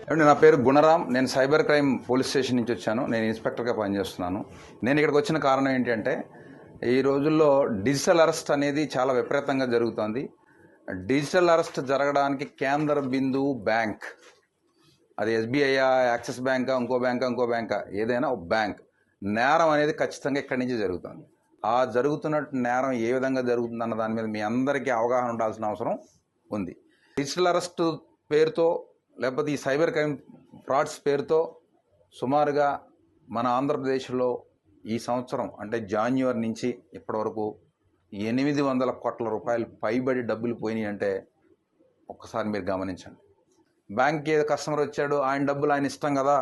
అండి, నా పేరు గుణరాం. నేను సైబర్ క్రైమ్ పోలీస్ స్టేషన్ నుంచి వచ్చాను. నేను ఇన్స్పెక్టర్గా పనిచేస్తున్నాను. నేను ఇక్కడికి వచ్చిన కారణం ఏంటంటే, ఈ రోజుల్లో డిజిటల్ అరెస్ట్ అనేది చాలా విపరీతంగా జరుగుతోంది. డిజిటల్ అరెస్ట్ జరగడానికి కేంద్ర బిందువు బ్యాంక్. అది ఎస్బీఐ, యాక్సిస్ బ్యాంకా, ఇంకో బ్యాంకా, ఏదైనా ఒక బ్యాంక్. నేరం అనేది ఖచ్చితంగా ఇక్కడి నుంచి జరుగుతుంది. ఆ జరుగుతున్న నేరం ఏ విధంగా జరుగుతుందన్న దాని మీద మీ అందరికీ అవగాహన ఉండాల్సిన అవసరం ఉంది. డిజిటల్ అరెస్ట్ పేరుతో లేకపోతే ఈ సైబర్ క్రైమ్ ఫ్రాడ్స్ పేరుతో సుమారుగా మన ఆంధ్రప్రదేశ్లో ఈ సంవత్సరం అంటే జాన్యువరి నుంచి ఇప్పటివరకు 800 కోట్ల రూపాయలు పైబడి డబ్బులు పోయినాయి అంటే ఒక్కసారి మీరు గమనించండి. బ్యాంక్కి ఏదో కస్టమర్ వచ్చాడు, ఆయన డబ్బులు ఆయన ఇష్టం కదా,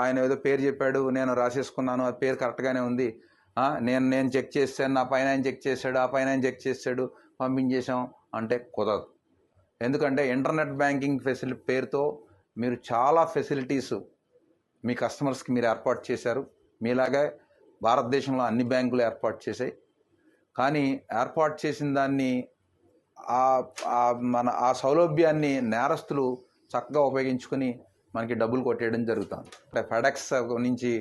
ఆయన ఏదో పేరు చెప్పాడు, నేను రాసేసుకున్నాను, ఆ పేరు కరెక్ట్గానే ఉంది, నేను చెక్ చేశాను, నా పైన ఆయన చెక్ చేశాడు, ఆ పైన ఆయన చెక్ చేశాడు, పంపించేశాం అంటే కుదరదు. ఎందుకంటే ఇంటర్నెట్ బ్యాంకింగ్ ఫెసిలిటీ పేరుతో మీరు చాలా ఫెసిలిటీస్ మీ కస్టమర్స్కి మీరు ఏర్పాటు చేశారు. మీలాగే భారతదేశంలో అన్ని బ్యాంకులు ఏర్పాటు చేశాయి. కానీ ఏర్పాటు చేసిన దాన్ని ఆ సౌలభ్యాన్ని నేరస్తులు చక్కగా ఉపయోగించుకొని మనకి డబ్బులు కొట్టేయడం జరుగుతుంది. అంటే ఫెడెక్స్ నుంచి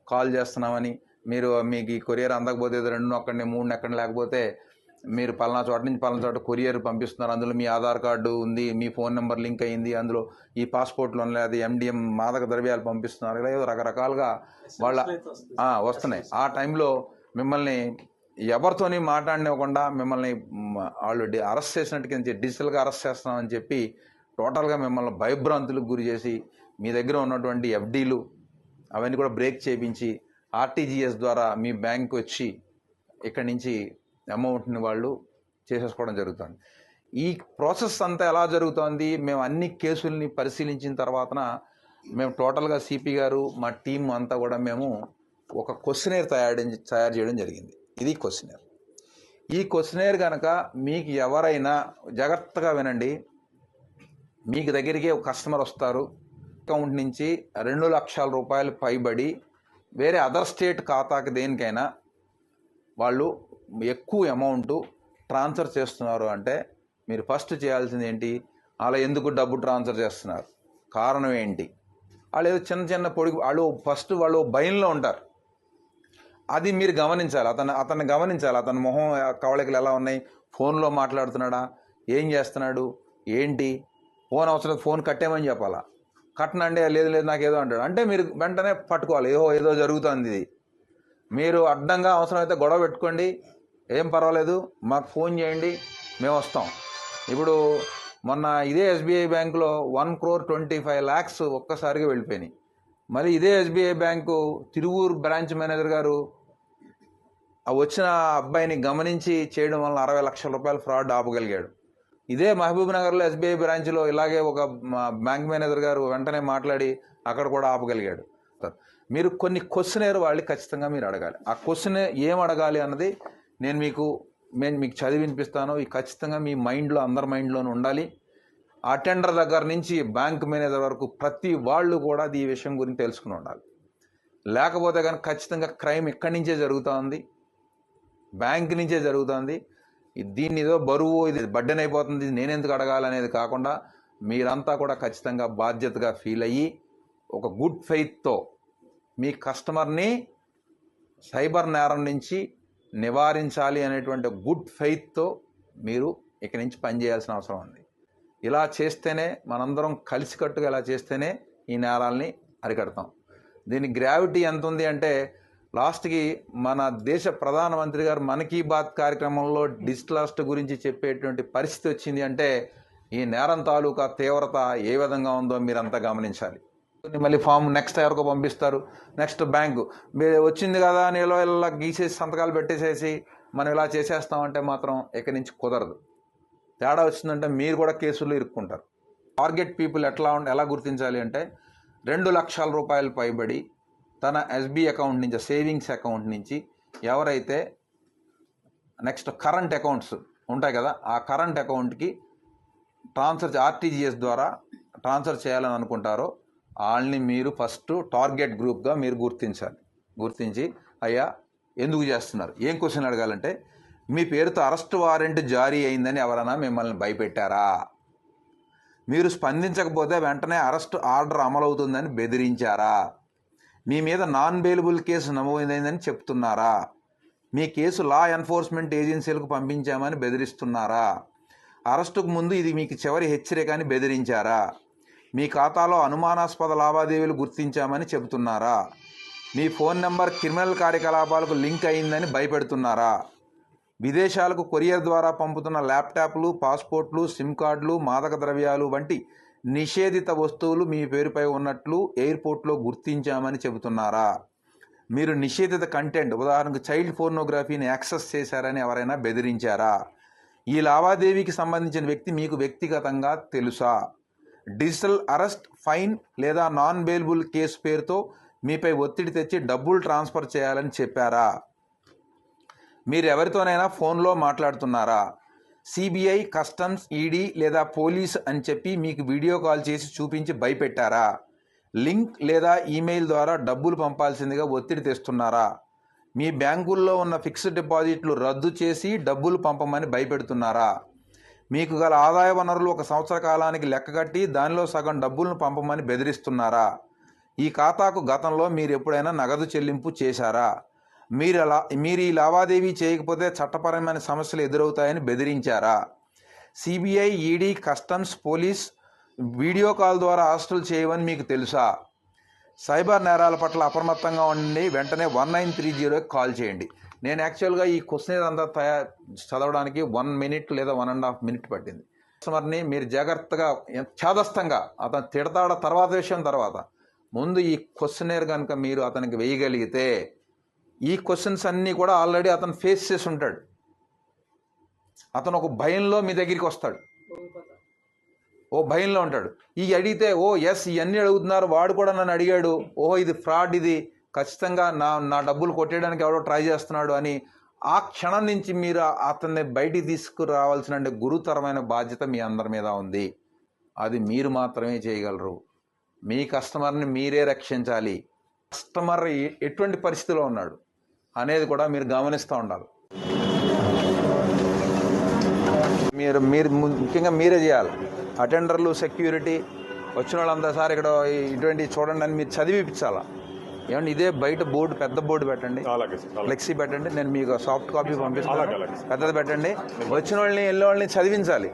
కాల్ చేస్తున్నామని, మీకు ఈ కొరియర్ అందకపోతే 2 నొక్కండి 3 నొక్కండి, లేకపోతే మీరు పలానా చోట నుంచి పలానా చోట కొరియర్ పంపిస్తున్నారు, అందులో మీ ఆధార్ కార్డు ఉంది, మీ ఫోన్ నెంబర్ లింక్ అయ్యింది, అందులో ఈ పాస్పోర్ట్లో లేదు MDM మాదక ద్రవ్యాలు పంపిస్తున్నారు, ఇలా ఏదో రకరకాలుగా వస్తున్నాయి. ఆ టైంలో మిమ్మల్ని ఎవరితోని మాట్లాడనివ్వకుండా మిమ్మల్ని వాళ్ళు అరెస్ట్ చేసినట్టుగా డిజిటల్గా అరెస్ట్ చేస్తున్నామని చెప్పి టోటల్గా మిమ్మల్ని భయభ్రాంతులకు గురి చేసి మీ దగ్గర ఉన్నటువంటి FDలు అవన్నీ కూడా బ్రేక్ చేయించి RTGS ద్వారా మీ బ్యాంకు వచ్చి ఇక్కడి నుంచి అమౌంట్ని వాళ్ళు చేసేసుకోవడం జరుగుతుంది. ఈ ప్రాసెస్ అంతా ఎలా జరుగుతోంది? మేము అన్ని కేసుల్ని పరిశీలించిన తర్వాతన మేము టోటల్గా CP గారు మా టీం అంతా కూడా మేము ఒక క్వశ్చనేర్ తయారు చేయడం జరిగింది. ఇది క్వశ్చనేర్. ఈ క్వశ్చనేర్ కనుక మీకు ఎవరైనా జాగ్రత్తగా వినండి, మీకు దగ్గరికి ఒక కస్టమర్ వస్తారు, అకౌంట్ నుంచి 2 లక్షల రూపాయలు పైబడి వేరే అదర్ స్టేట్ ఖాతాకి దేనికైనా వాళ్ళు ఎక్కువ అమౌంట్ ట్రాన్స్ఫర్ చేస్తున్నారు అంటే మీరు ఫస్ట్ చేయాల్సింది ఏంటి? అలా ఎందుకు డబ్బు ట్రాన్స్ఫర్ చేస్తున్నారు, కారణం ఏంటి? వాళ్ళు ఏదో చిన్న పొడి వాళ్ళు భయంలో ఉంటారు. అది మీరు గమనించాలి. అతన్ని గమనించాలి. అతని మొహం కవళికలు ఎలా ఉన్నాయి, ఫోన్లో మాట్లాడుతున్నాడా, ఏం చేస్తున్నాడు, ఏంటి, ఫోన్ అవసరం ఫోన్ కట్టేమని చెప్పాలా, కట్టనండి, లేదు నాకు ఏదో అంటాడు అంటే మీరు వెంటనే పట్టుకోవాలి, ఏదో జరుగుతుంది. ఇది మీరు అడ్డంగా అవసరమైతే గొడవ పెట్టుకోండి, ఏం పర్వాలేదు, మాకు ఫోన్ చేయండి, మేము వస్తాం. ఇప్పుడు మొన్న ఇదే SBI బ్యాంకులో 1,25,00,000 ఒక్కసారిగా వెళ్ళిపోయినాయి. మళ్ళీ ఇదే SBI bank Tiruvuru branch manager గారు వచ్చిన అబ్బాయిని గమనించి చేయడం వల్ల 60 లక్షల రూపాయలు ఫ్రాడ్ ఆపగలిగాడు. ఇదే మహబూబ్ నగర్లో SBI బ్రాంచ్లో ఇలాగే ఒక బ్యాంక్ మేనేజర్ గారు వెంటనే మాట్లాడి అక్కడ కూడా ఆపగలిగాడు. మీరు కొన్ని క్వశ్చనేర్ వాళ్ళు ఖచ్చితంగా మీరు అడగాలి. ఆ క్వశ్చన్ ఏం అడగాలి అన్నది నేను మీకు చదివి వినిపిస్తాను. ఈ ఖచ్చితంగా మీ మైండ్లో, అందరి మైండ్లోనూ ఉండాలి. అటెండర్ దగ్గర నుంచి బ్యాంక్ మేనేజర్ వరకు ప్రతి వాళ్ళు కూడా ఈ విషయం గురించి తెలుసుకుని ఉండాలి. లేకపోతే కనుక ఖచ్చితంగా క్రైమ్ ఇక్కడి నుంచే జరుగుతుంది, బ్యాంక్ నుంచే జరుగుతుంది. దీన్ని ఏదో బరువు, ఇది బడ్డెన్ అయిపోతుంది, నేనెందుకు అడగాలనేది కాకుండా మీరంతా కూడా ఖచ్చితంగా బాధ్యతగా ఫీల్ అయ్యి ఒక గుడ్ ఫెయిత్తో మీ కస్టమర్ని సైబర్ నేరం నుంచి నివారించాలి అనేటువంటి గుడ్ ఫెయిత్తో మీరు ఇక్కడి నుంచి పనిచేయాల్సిన అవసరం ఉంది. ఇలా చేస్తేనే, మనందరం కలిసికట్టుగా ఇలా చేస్తేనే ఈ నేరాల్ని అరికడతాం. దీని గ్రావిటీ ఎంత ఉంది అంటే లాస్ట్కి మన దేశ ప్రధానమంత్రి గారు మన్ కీ బాత్ కార్యక్రమంలో డిజిటల్ అరెస్ట్ గురించి చెప్పేటువంటి పరిస్థితి వచ్చింది అంటే ఈ నేరం తాలూకా తీవ్రత ఏ విధంగా ఉందో మీరంతా గమనించాలి. మళ్ళీ ఫామ్ నెక్స్ట్ ఎవరికో పంపిస్తారు, నెక్స్ట్ బ్యాంకు మీరు వచ్చింది కదా అని ఇలా గీసేసి సంతకాలు పెట్టేసేసి మనం ఇలా చేసేస్తామంటే మాత్రం ఇక్కడి నుంచి కుదరదు. తేడా వచ్చిందంటే మీరు కూడా కేసుల్లో ఇరుక్కుంటారు. టార్గెట్ పీపుల్ ఎలా గుర్తించాలి అంటే 2 లక్షల రూపాయలు పైబడి తన SBI అకౌంట్ నుంచి, సేవింగ్స్ అకౌంట్ నుంచి ఎవరైతే నెక్స్ట్ కరెంట్ అకౌంట్స్ ఉంటాయి కదా, ఆ కరెంట్ అకౌంట్కి RTGS ద్వారా ట్రాన్స్ఫర్ చేయాలని అనుకుంటారో వాళ్ళని మీరు ఫస్ట్ టార్గెట్ గ్రూప్గా మీరు గుర్తించి అయ్యా ఎందుకు చేస్తున్నారు, ఏం క్వశ్చన్ అడగాలంటే మీ పేరుతో అరెస్ట్ వారెంట్ జారీ అయిందని ఎవరైనా మిమ్మల్ని భయపెట్టారా, మీరు స్పందించకపోతే వెంటనే అరెస్ట్ ఆర్డర్ అమలవుతుందని బెదిరించారా? మీ మీద నాన్ బెయిలబుల్ కేసు నమోదైందని చెప్తున్నారా? మీ కేసు లా ఎన్ఫోర్స్మెంట్ ఏజెన్సీలకు పంపించామని బెదిరిస్తున్నారా? అరెస్టుకు ముందు ఇది మీకు చివరి హెచ్చరిక అని బెదిరించారా? మీ ఖాతాలో అనుమానాస్పద లావాదేవీలు గుర్తించామని చెబుతున్నారా? మీ ఫోన్ నెంబర్ క్రిమినల్ కార్యకలాపాలకు లింక్ అయిందని భయపెడుతున్నారా? విదేశాలకు కొరియర్ ద్వారా పంపుతున్న ల్యాప్టాప్లు, పాస్పోర్ట్లు, సిమ్ కార్డులు, మాదక ద్రవ్యాలు వంటి నిషేధిత వస్తువులు మీ పేరుపై ఉన్నట్లు ఎయిర్పోర్ట్లో గుర్తించామని చెబుతున్నారా? మీరు నిషేధిత కంటెంట్, ఉదాహరణకు చైల్డ్ పోర్నోగ్రఫీని యాక్సెస్ చేశారని ఎవరైనా బెదిరించారా? ఈ లావాదేవీకి సంబంధించిన వ్యక్తి మీకు వ్యక్తిగతంగా తెలుసా? డిజిటల్ అరెస్ట్, ఫైన్ లేదా నాన్ బెయిలబుల్ కేసు పేరుతో మీపై ఒత్తిడి తెచ్చి డబ్బులు ట్రాన్స్ఫర్ చేయాలని చెప్పారా? మీరు ఎవరితోనైనా ఫోన్లో మాట్లాడుతున్నారా? సిబిఐ, కస్టమ్స్, ఈడీ లేదా పోలీస్ అని చెప్పి మీకు వీడియో కాల్ చేసి చూపించి భయపెట్టారా? లింక్ లేదా ఈమెయిల్ ద్వారా డబ్బులు పంపాల్సిందిగా ఒత్తిడి తెస్తున్నారా? మీ బ్యాంకుల్లో ఉన్న ఫిక్స్డ్ డిపాజిట్లు రద్దు చేసి డబ్బులు పంపమని భయపెడుతున్నారా? మీకు గల ఆదాయ వనరులు 1 సంవత్సర కాలానికి లెక్కగట్టి దానిలో సగం డబ్బులను పంపమని బెదిరిస్తున్నారా? ఈ ఖాతాకు గతంలో మీరు ఎప్పుడైనా నగదు చెల్లింపు చేశారా? మీరు ఈ లావాదేవీ చేయకపోతే చట్టపరమైన సమస్యలు ఎదురవుతాయని బెదిరించారా? CBI, ED, customs, police video call ద్వారా అరెస్టులు చేయవని మీకు తెలుసా? సైబర్ నేరాల పట్ల అప్రమత్తంగా ఉండి వెంటనే 1930కి కాల్ చేయండి. నేను యాక్చువల్గా ఈ క్వశ్చన్ అంతా చదవడానికి 1 మినిట్ లేదా 1.5 మినిట్ పట్టింది. కస్టమర్ని మీరు జాగ్రత్తగా ఛాదస్తంగా అతను తిడతాడ తర్వాత విషయం తర్వాత, ముందు ఈ క్వశ్చనేర్ కనుక మీరు అతనికి వేయగలిగితే ఈ క్వశ్చన్స్ అన్నీ కూడా ఆల్రెడీ అతను ఫేస్ చేసి ఉంటాడు. అతను ఒక భయంలో మీ దగ్గరికి వస్తాడు, ఓ భయంలో ఉంటాడు. ఈ అడిగితే ఎస్ ఇవన్నీ అడుగుతున్నారు, వాడు కూడా నన్ను అడిగాడు, ఇది ఫ్రాడ్, ఇది ఖచ్చితంగా నా డబ్బులు కొట్టేయడానికి ఎవడో ట్రై చేస్తున్నాడు అని ఆ క్షణం నుంచి మీరు అతన్ని బయటికి తీసుకురావాల్సిన గురుతరమైన బాధ్యత మీ అందరి మీద ఉంది. అది మీరు మాత్రమే చేయగలరు. మీ కస్టమర్ని మీరే రక్షించాలి. కస్టమర్ ఎటువంటి పరిస్థితిలో ఉన్నాడు అనేది కూడా మీరు గమనిస్తూ ఉండాలి. మీరు ముఖ్యంగా మీరే చేయాలి. అటెండర్లు, సెక్యూరిటీ వచ్చిన వాళ్ళంతా సార్ ఇక్కడ ఇటువంటి చూడండి అని మీరు చదివిపించాలా. ఏమంటే ఇదే బయట బోర్డు, పెద్ద బోర్డు పెట్టండి, ఫ్లెక్సీ పెట్టండి, నేను మీకు సాఫ్ట్ కాపీ పంపిస్తాను, పెద్దది పెట్టండి. వచ్చిన వాళ్ళని వెళ్ళే వాళ్ళని చదివించాలి.